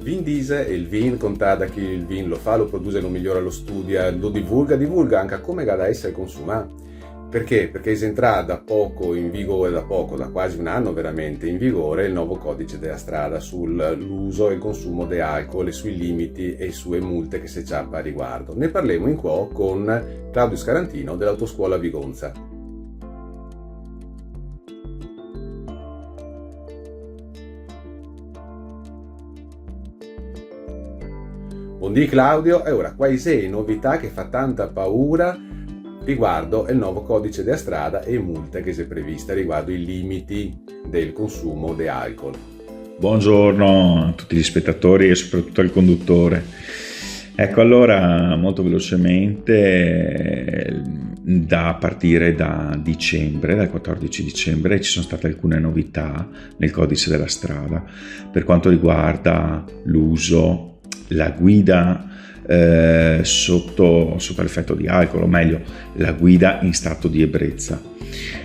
Vin dice, il vin conta chi il vin lo fa, lo produce, lo migliora, lo studia, lo divulga anche come da essere consumato. Perché? Perché è entrato da poco in vigore, da quasi un anno veramente in vigore, il nuovo codice della strada sull'uso e il consumo di alcol e sui limiti e sulle multe che si ciappa a riguardo. Ne parleremo in qua con Claudio Scarantino dell'Autoscuola Vigonza. Buondì Claudio, e ora quali sei novità che fa tanta paura riguardo il nuovo codice della strada e multe che si è prevista riguardo i limiti del consumo di alcol. Buongiorno a tutti gli spettatori e soprattutto al conduttore. Ecco, allora molto velocemente, da partire da dicembre, dal 14 dicembre, ci sono state alcune novità nel codice della strada per quanto riguarda l'uso, la guida sotto l'effetto di alcol, o meglio la guida in stato di ebbrezza.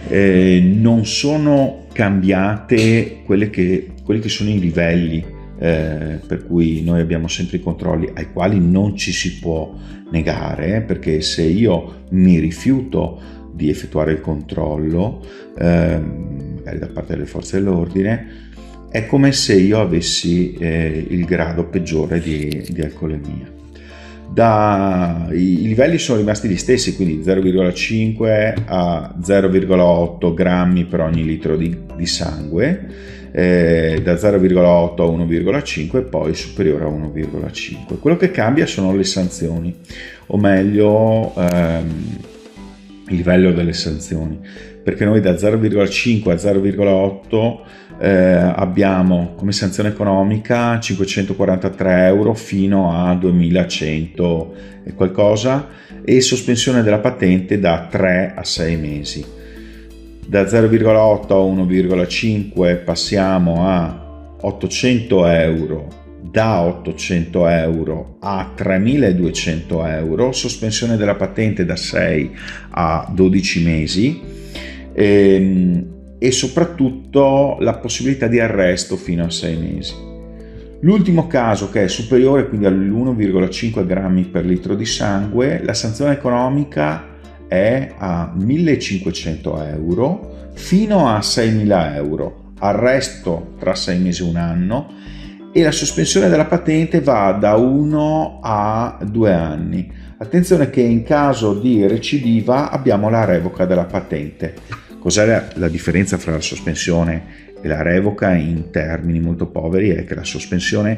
Non sono cambiate quelli che sono i livelli per cui noi abbiamo sempre i controlli ai quali non ci si può negare, perché se io mi rifiuto di effettuare il controllo magari da parte delle forze dell'ordine, è come se io avessi il grado peggiore di alcolemia. I livelli sono rimasti gli stessi, quindi 0,5 a 0,8 grammi per ogni litro di sangue, da 0,8 a 1,5 e poi superiore a 1,5. Quello che cambia sono le sanzioni, o meglio il livello delle sanzioni, perché noi da 0,5 a 0,8 abbiamo come sanzione economica 543 euro fino a 2100 e qualcosa, e sospensione della patente da 3 a 6 mesi. Da 0,8 a 1,5 passiamo a 800 euro, da 800 euro a 3200 euro, sospensione della patente da 6 a 12 mesi e soprattutto la possibilità di arresto fino a 6 mesi. L'ultimo caso, che è superiore quindi all'1,5 grammi per litro di sangue, la sanzione economica è a 1500 euro fino a 6.000 euro, arresto tra 6 mesi e un anno, e la sospensione della patente va da 1 a 2 anni. Attenzione che in caso di recidiva abbiamo la revoca della patente. Cos'è la differenza fra la sospensione e la revoca in termini molto poveri? È che la sospensione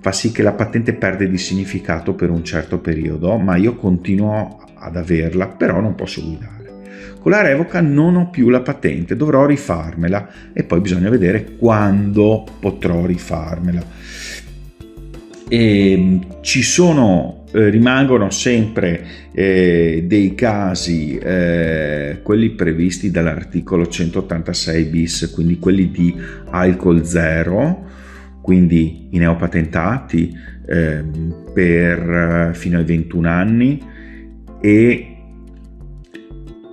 fa sì che la patente perde di significato per un certo periodo, ma io continuo ad averla, però non posso guidare. Con la revoca non ho più la patente, dovrò rifarmela, e poi bisogna vedere quando potrò rifarmela. E rimangono sempre dei casi, quelli previsti dall'articolo 186 bis, quindi quelli di alcol zero, quindi i neopatentati per fino ai 21 anni,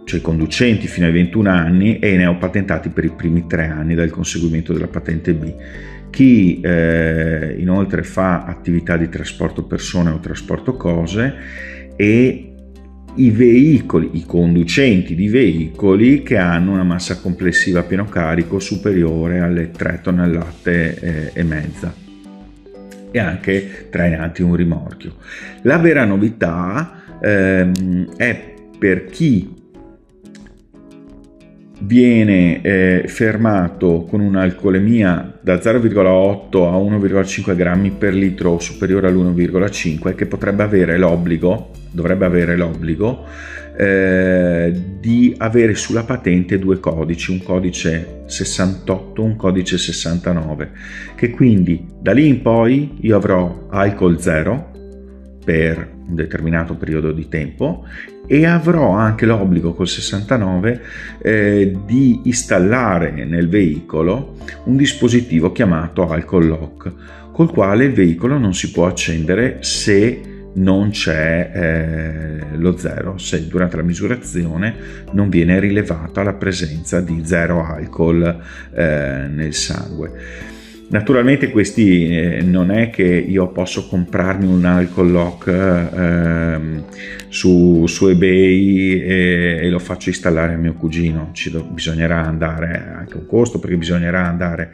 cioè i conducenti fino ai 21 anni, e i neopatentati per i primi 3 anni dal conseguimento della patente B. Chi inoltre fa attività di trasporto persone o trasporto cose, e i conducenti di veicoli che hanno una massa complessiva a pieno carico superiore alle 3 tonnellate e mezza, e anche trainanti un rimorchio. La vera novità è per chi viene fermato con un'alcolemia da 0,8 a 1,5 grammi per litro superiore all'1,5, che dovrebbe avere l'obbligo di avere sulla patente 2 codici, un codice 68, un codice 69, che quindi da lì in poi io avrò alcol zero per un determinato periodo di tempo, e avrò anche l'obbligo col 69 di installare nel veicolo un dispositivo chiamato alcol lock, col quale il veicolo non si può accendere se non c'è lo zero, se durante la misurazione non viene rilevata la presenza di zero alcol nel sangue. Naturalmente questi non è che io posso comprarmi un alcol lock su eBay e lo faccio installare a mio cugino. Bisognerà andare, anche un costo, perché bisognerà andare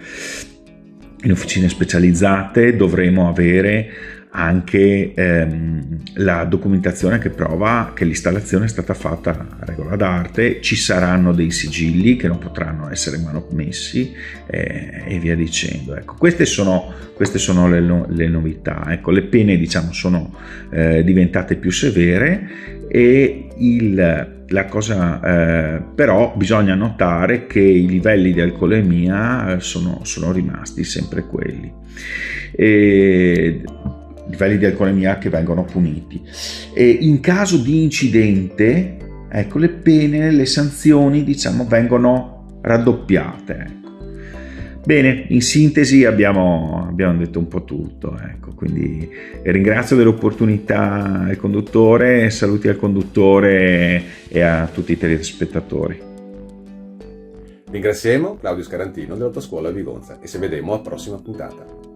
in officine specializzate, dovremo avere anche la documentazione che prova che l'installazione è stata fatta a regola d'arte, ci saranno dei sigilli che non potranno essere manomessi e via dicendo. Ecco, queste sono le novità. Ecco, le pene, diciamo, sono diventate più severe e la cosa però bisogna notare che i livelli di alcolemia sono rimasti sempre quelli. Livelli di alcolemia che vengono puniti, e in caso di incidente, ecco, le pene, le sanzioni, diciamo, vengono raddoppiate, ecco. Bene, in sintesi abbiamo detto un po' tutto, ecco, quindi ringrazio dell'opportunità il conduttore, saluti al conduttore e a tutti i telespettatori. Ringraziamo Claudio Scarantino dell'Autoscuola Vigonza e ci vediamo alla prossima puntata.